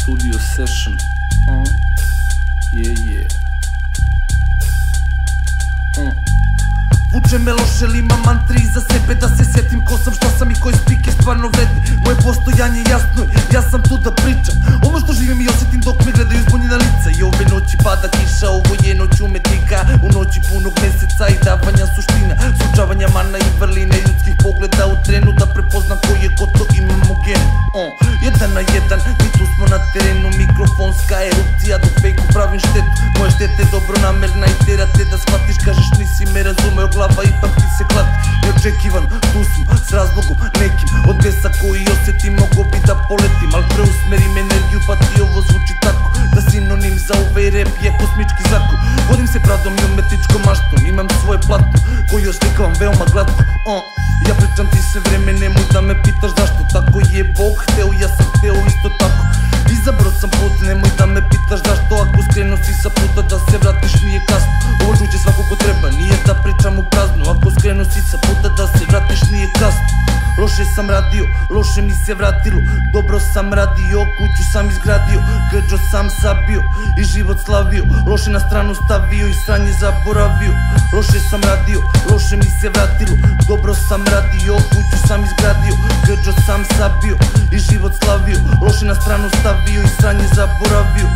Studio session. Vuče me loše, li imam mantri iza sebe da se sjetim ko sam, šta sam i koji spike stvarno vredi. Moje postojanje jasno je, ja sam tu da pričam ono što živim i osjetim dok me gledaju zbunjena lica. I ove noći pada kiša, ovo je noć umetnika, u noći punog meseca i davanja suština, sučavanja mana i vrline ljudskih pogleda u trenu, da prepoznam ko je ko, to imamo gen. Jedan na jedan, mi tu smo na terenu, mikrofonska erupcija, dok fejku pravim štetu. Moje štete dobronamerna i tera te da shvatiš, kažeš nisi me razumeo, glava ipak ti se klati. Neočekivan, tu smo, s razlogom nekim, od besa koji osjetim, mogo bi da poletim, al preusmerim energiju pa ti ovo zvuči tako, da sinonim za ovaj rap je kosmički zakon. Vodim se pravdom i umetničkom maštom, imam svoje platno koji oslikavam veoma glatko. Ja pričam ti sve vreme, nemoj da me pitaš zašto, tako je Bog hteo, ja sam hteo isto tako. Izabrao sam put, nemoj da me pitaš zašto, ako skrenuo si sa puta da se vratiš nije kasno. Ovo čuće svako ko treba, nije da pričam u prazno, ako skrenuo si sa puta da se vratiš nije kasno. Loše sam radio, loše mi se vratilo, dobro sam radio, kuću sam izgradio, Krkljus sam sabio i život slavio, loše na stranu stavio i sranje zaboravio. Loše sam radio, loše mi se vratilo, dobro sam radio, kuću sam izgradio, Krkljus sam sabio i život slavio, loše na stranu stavio i sranje zaboravio.